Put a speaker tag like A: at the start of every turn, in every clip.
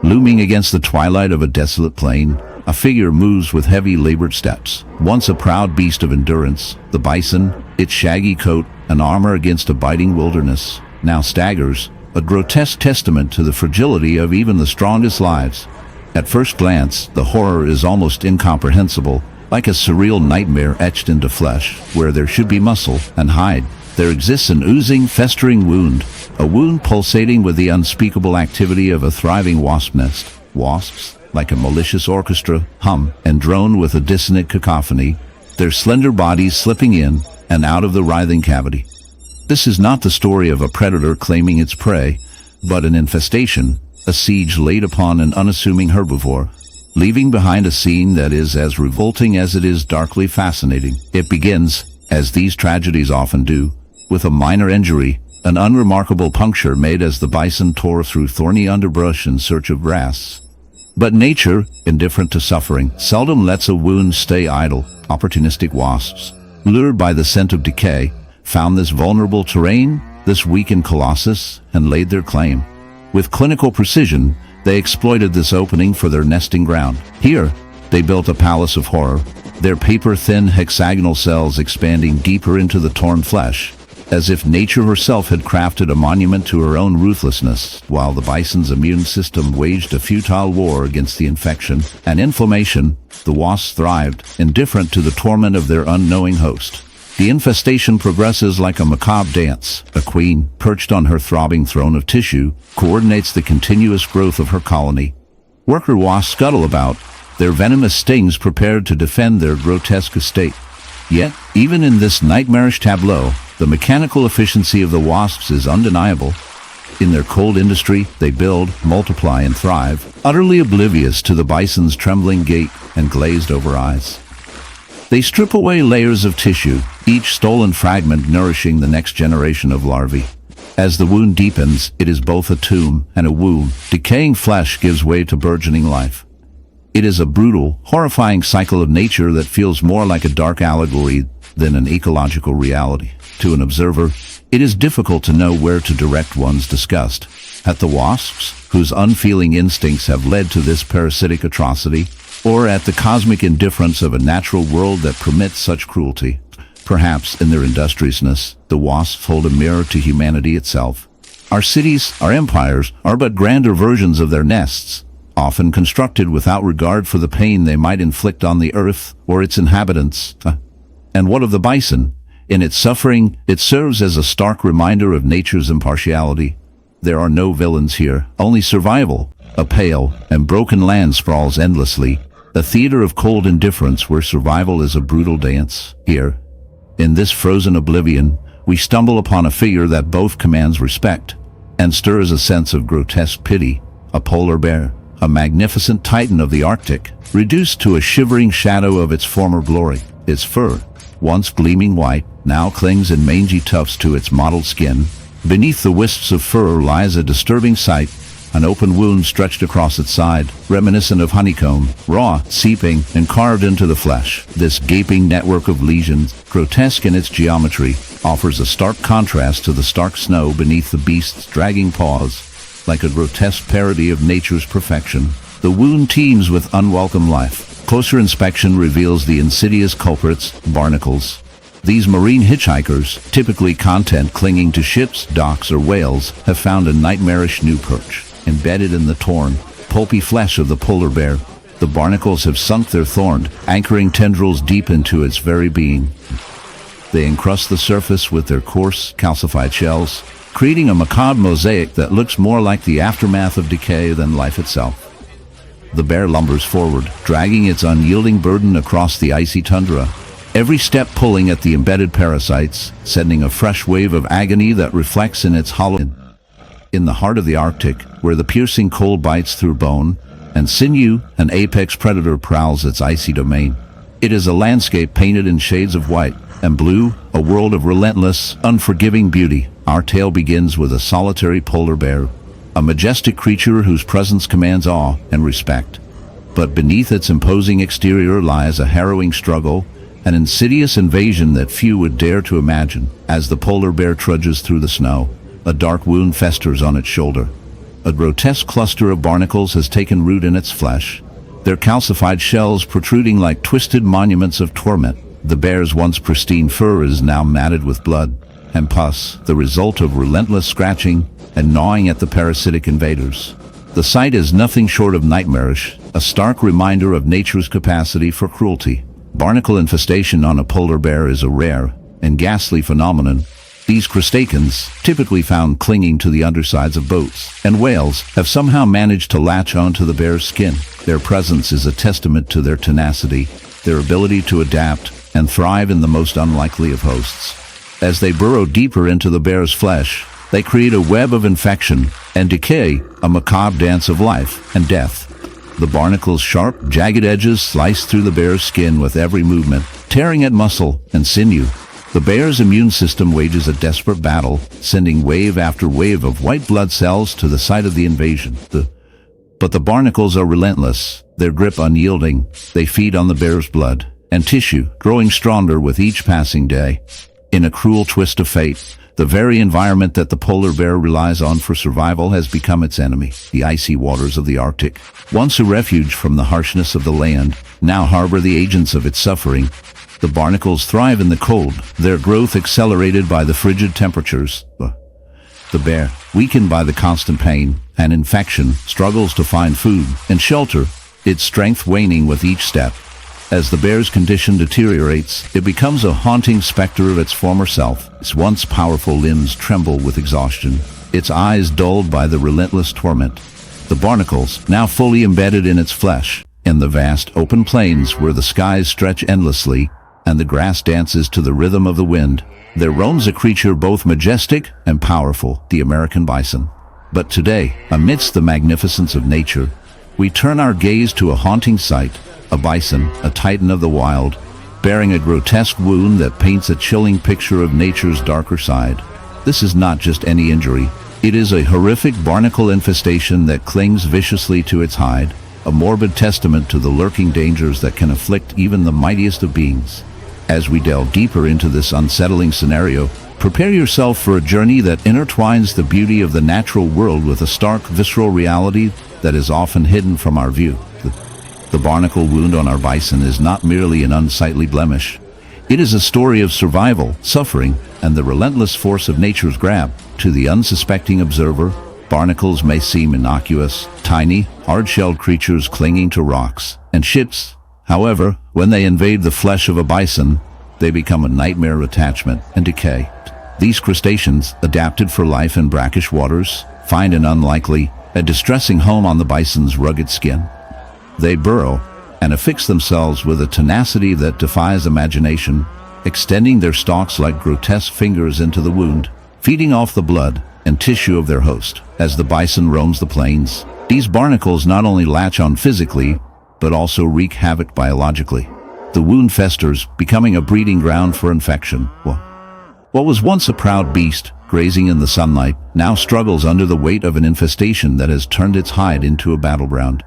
A: Looming against the twilight of a desolate plain, a figure moves with heavy, labored steps. Once a proud beast of endurance, the bison, its shaggy coat and armor against a biting wilderness, now staggers, a grotesque testament to the fragility of even the strongest lives. At first glance, the horror is almost incomprehensible, like a surreal nightmare etched into flesh, where there should be muscle and hide. There exists an oozing, festering wound, a wound pulsating with the unspeakable activity of a thriving wasp nest. Wasps, like a malicious orchestra, hum and drone with a dissonant cacophony, their slender bodies slipping in and out of the writhing cavity. This is not the story of a predator claiming its prey, but an infestation, a siege laid upon an unassuming herbivore, leaving behind a scene that is as revolting as it is darkly fascinating. It begins, as these tragedies often do, with a minor injury, an unremarkable puncture made as the bison tore through thorny underbrush in search of grass. But nature, indifferent to suffering, seldom lets a wound stay idle. Opportunistic wasps, lured by the scent of decay, found this vulnerable terrain, this weakened colossus, and laid their claim. With clinical precision, they exploited this opening for their nesting ground. Here, they built a palace of horror, their paper-thin hexagonal cells expanding deeper into the torn flesh, as if nature herself had crafted a monument to her own ruthlessness, while the bison's immune system waged a futile war against the infection and inflammation. The wasps thrived, indifferent to the torment of their unknowing host. The infestation progresses like a macabre dance. A queen, perched on her throbbing throne of tissue, coordinates the continuous growth of her colony. Worker wasps scuttle about, their venomous stings prepared to defend their grotesque estate. Yet, even in this nightmarish tableau, the mechanical efficiency of the wasps is undeniable. In their cold industry, they build, multiply, and thrive, utterly oblivious to the bison's trembling gait and glazed-over eyes. They strip away layers of tissue, each stolen fragment nourishing the next generation of larvae. As the wound deepens, it is both a tomb and a womb. Decaying flesh gives way to burgeoning life. It is a brutal, horrifying cycle of nature that feels more like a dark allegory than an ecological reality. To an observer, it is difficult to know where to direct one's disgust. At the wasps, whose unfeeling instincts have led to this parasitic atrocity, or at the cosmic indifference of a natural world that permits such cruelty. Perhaps, in their industriousness, the wasps hold a mirror to humanity itself. Our cities, our empires, are but grander versions of their nests, often constructed without regard for the pain they might inflict on the earth or its inhabitants. And what of the bison? In its suffering, it serves as a stark reminder of nature's impartiality. There are no villains here, only survival. A pale and broken land sprawls endlessly, a theater of cold indifference where survival is a brutal dance. Here, in this frozen oblivion, we stumble upon a figure that both commands respect and stirs a sense of grotesque pity. A polar bear, a magnificent titan of the Arctic, reduced to a shivering shadow of its former glory. Its fur, once gleaming white, now clings in mangy tufts to its mottled skin. Beneath the wisps of fur lies a disturbing sight, an open wound stretched across its side, reminiscent of honeycomb, raw, seeping, and carved into the flesh. This gaping network of lesions, grotesque in its geometry, offers a stark contrast to the stark snow beneath the beast's dragging paws. Like a grotesque parody of nature's perfection, the wound teems with unwelcome life. Closer inspection reveals the insidious culprits, barnacles. These marine hitchhikers, typically content clinging to ships, docks, or whales, have found a nightmarish new perch. Embedded in the torn, pulpy flesh of the polar bear, the barnacles have sunk their thorn, anchoring tendrils deep into its very being. They encrust the surface with their coarse, calcified shells, creating a macabre mosaic that looks more like the aftermath of decay than life itself. The bear lumbers forward, dragging its unyielding burden across the icy tundra, every step pulling at the embedded parasites, sending a fresh wave of agony that reflects in its hollow. In the heart of the Arctic, where the piercing cold bites through bone and sinew, an apex predator prowls its icy domain. It is a landscape painted in shades of white and blue, a world of relentless, unforgiving beauty. Our tale begins with a solitary polar bear, a majestic creature whose presence commands awe and respect. But beneath its imposing exterior lies a harrowing struggle, an insidious invasion that few would dare to imagine. As the polar bear trudges through the snow, a dark wound festers on its shoulder, a grotesque cluster of barnacles has taken root in its flesh, their calcified shells protruding like twisted monuments of torment. The bear's once pristine fur is now matted with blood and pus, the result of relentless scratching and gnawing at the parasitic invaders. The sight is nothing short of nightmarish, a stark reminder of nature's capacity for cruelty. Barnacle infestation on a polar bear is a rare and ghastly phenomenon. These crustaceans, typically found clinging to the undersides of boats and whales, have somehow managed to latch onto the bear's skin. Their presence is a testament to their tenacity, their ability to adapt and thrive in the most unlikely of hosts. As they burrow deeper into the bear's flesh, they create a web of infection and decay, a macabre dance of life and death. The barnacle's sharp, jagged edges slice through the bear's skin with every movement, tearing at muscle and sinew. The bear's immune system wages a desperate battle, sending wave after wave of white blood cells to the site of the invasion. But the barnacles are relentless, their grip unyielding. They feed on the bear's blood and tissue, growing stronger with each passing day. In a cruel twist of fate, the very environment that the polar bear relies on for survival has become its enemy. The icy waters of the Arctic, once a refuge from the harshness of the land, now harbor the agents of its suffering. The barnacles thrive in the cold, their growth accelerated by the frigid temperatures. The bear, weakened by the constant pain and infection, struggles to find food and shelter, its strength waning with each step. As the bear's condition deteriorates, it becomes a haunting specter of its former self. Its once powerful limbs tremble with exhaustion, its eyes dulled by the relentless torment. The barnacles, now fully embedded in its flesh, in the vast open plains where the skies stretch endlessly and the grass dances to the rhythm of the wind, there roams a creature both majestic and powerful, the American bison. But today, amidst the magnificence of nature, we turn our gaze to a haunting sight, a bison, a titan of the wild, bearing a grotesque wound that paints a chilling picture of nature's darker side. This is not just any injury. It is a horrific barnacle infestation that clings viciously to its hide, a morbid testament to the lurking dangers that can afflict even the mightiest of beings. As we delve deeper into this unsettling scenario, prepare yourself for a journey that intertwines the beauty of the natural world with a stark, visceral reality that is often hidden from our view. The barnacle wound on our bison is not merely an unsightly blemish. It is a story of survival, suffering, and the relentless force of nature's grab. To the unsuspecting observer, barnacles may seem innocuous, tiny, hard-shelled creatures clinging to rocks and ships. However, when they invade the flesh of a bison, they become a nightmare of attachment and decay. These crustaceans, adapted for life in brackish waters, find an unlikely, a distressing home on the bison's rugged skin. They burrow and affix themselves with a tenacity that defies imagination, extending their stalks like grotesque fingers into the wound, feeding off the blood and tissue of their host. As the bison roams the plains, these barnacles not only latch on physically, but also wreak havoc biologically. The wound festers, becoming a breeding ground for infection. What was once a proud beast, grazing in the sunlight, now struggles under the weight of an infestation that has turned its hide into a battleground.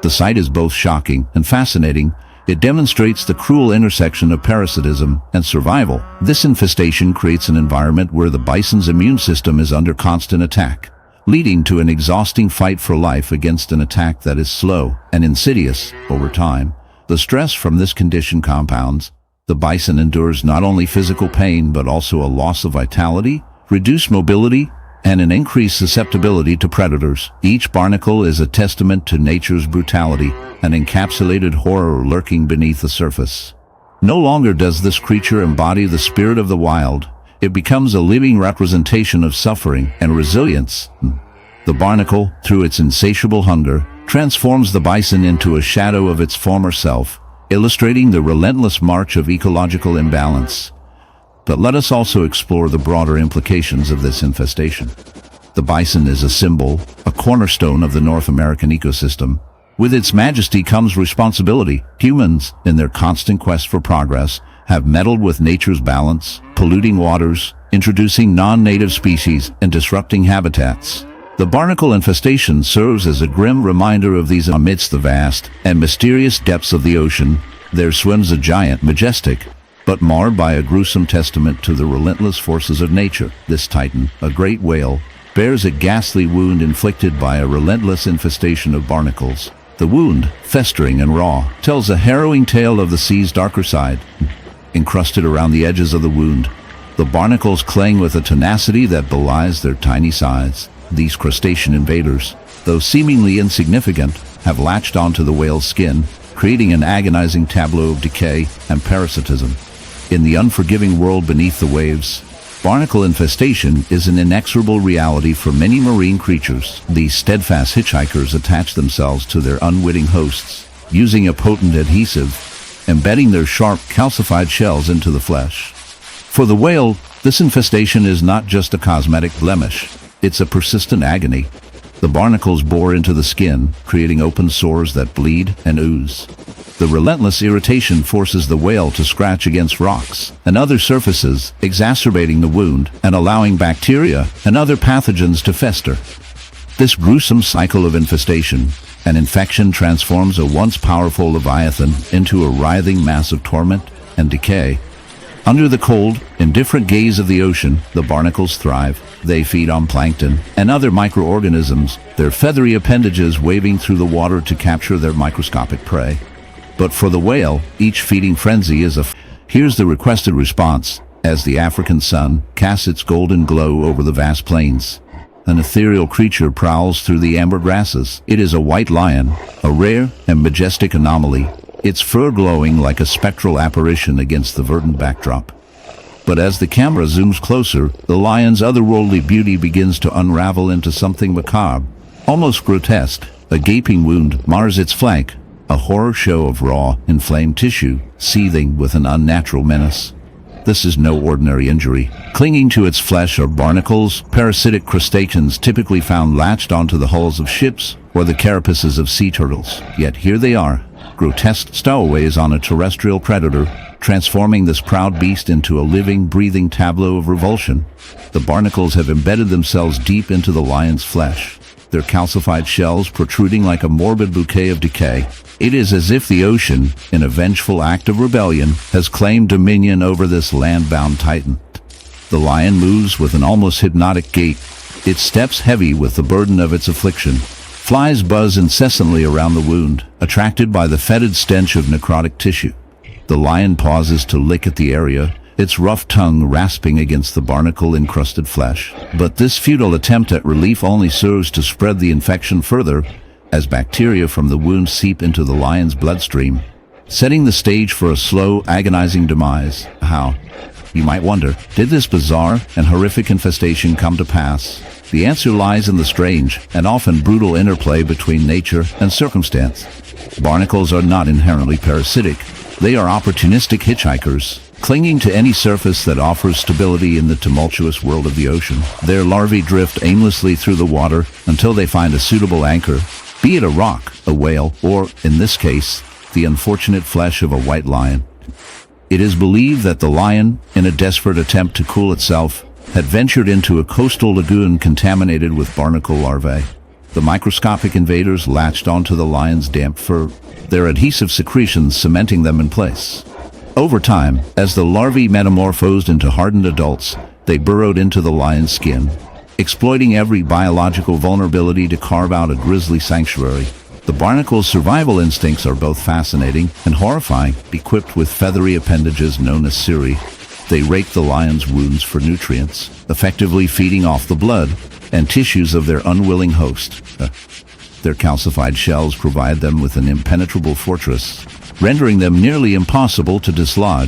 A: The sight is both shocking and fascinating. It demonstrates the cruel intersection of parasitism and survival. This infestation creates an environment where the bison's immune system is under constant attack, leading to an exhausting fight for life against an attack that is slow and insidious. Over time, the stress from this condition compounds. The bison endures not only physical pain but also a loss of vitality, reduced mobility, and an increased susceptibility to predators. Each barnacle is a testament to nature's brutality, an encapsulated horror lurking beneath the surface. No longer does this creature embody the spirit of the wild. It becomes a living representation of suffering and resilience. The barnacle, through its insatiable hunger, transforms the bison into a shadow of its former self, illustrating the relentless march of ecological imbalance. But let us also explore the broader implications of this infestation. The bison is a symbol, a cornerstone of the North American ecosystem. With its majesty comes responsibility. Humans, in their constant quest for progress, have meddled with nature's balance, polluting waters, introducing non-native species, and disrupting habitats. The barnacle infestation serves as a grim reminder of these. Amidst the vast and mysterious depths of the ocean, there swims a giant, majestic, but marred by a gruesome testament to the relentless forces of nature. This titan, a great whale, bears a ghastly wound inflicted by a relentless infestation of barnacles. The wound, festering and raw, tells a harrowing tale of the sea's darker side. Encrusted around the edges of the wound, the barnacles cling with a tenacity that belies their tiny size. These crustacean invaders, though seemingly insignificant, have latched onto the whale's skin, creating an agonizing tableau of decay and parasitism. In the unforgiving world beneath the waves, barnacle infestation is an inexorable reality for many marine creatures. These steadfast hitchhikers attach themselves to their unwitting hosts, using a potent adhesive, embedding their sharp, calcified shells into the flesh. For the whale, this infestation is not just a cosmetic blemish, it's a persistent agony. The barnacles bore into the skin, creating open sores that bleed and ooze. The relentless irritation forces the whale to scratch against rocks and other surfaces, exacerbating the wound and allowing bacteria and other pathogens to fester. This gruesome cycle of infestation and infection transforms a once powerful leviathan into a writhing mass of torment and decay. Under the cold, indifferent gaze of the ocean, the barnacles thrive. They feed on plankton and other microorganisms, their feathery appendages waving through the water to capture their microscopic prey. But for the whale, each feeding frenzy is Here's the requested response, as the African sun casts its golden glow over the vast plains. An ethereal creature prowls through the amber grasses. It is a white lion, a rare and majestic anomaly, its fur glowing like a spectral apparition against the verdant backdrop. But as the camera zooms closer, the lion's otherworldly beauty begins to unravel into something macabre, almost grotesque. A gaping wound mars its flank, a horror show of raw, inflamed tissue, seething with an unnatural menace. This is no ordinary injury. Clinging to its flesh are barnacles, parasitic crustaceans typically found latched onto the hulls of ships or the carapaces of sea turtles. Yet here they are, grotesque stowaways on a terrestrial predator, transforming this proud beast into a living, breathing tableau of revulsion. The barnacles have embedded themselves deep into the lion's flesh, their calcified shells protruding like a morbid bouquet of decay. It is as if the ocean, in a vengeful act of rebellion, has claimed dominion over this land-bound titan. The lion moves with an almost hypnotic gait, its steps heavy with the burden of its affliction. Flies buzz incessantly around the wound, attracted by the fetid stench of necrotic tissue. The lion pauses to lick at the area, its rough tongue rasping against the barnacle-encrusted flesh. But this futile attempt at relief only serves to spread the infection further, as bacteria from the wound seep into the lion's bloodstream, setting the stage for a slow, agonizing demise. How, you might wonder, did this bizarre and horrific infestation come to pass? The answer lies in the strange and often brutal interplay between nature and circumstance. Barnacles are not inherently parasitic. They are opportunistic hitchhikers, clinging to any surface that offers stability in the tumultuous world of the ocean. Their larvae drift aimlessly through the water until they find a suitable anchor, be it a rock, a whale, or, in this case, the unfortunate flesh of a white lion. It is believed that the lion, in a desperate attempt to cool itself, had ventured into a coastal lagoon contaminated with barnacle larvae. The microscopic invaders latched onto the lion's damp fur, their adhesive secretions cementing them in place. Over time, as the larvae metamorphosed into hardened adults, they burrowed into the lion's skin, exploiting every biological vulnerability to carve out a grisly sanctuary. The barnacle's survival instincts are both fascinating and horrifying. Equipped with feathery appendages known as cirri, they rake the lion's wounds for nutrients, effectively feeding off the blood and tissues of their unwilling host. Their calcified shells provide them with an impenetrable fortress, rendering them nearly impossible to dislodge.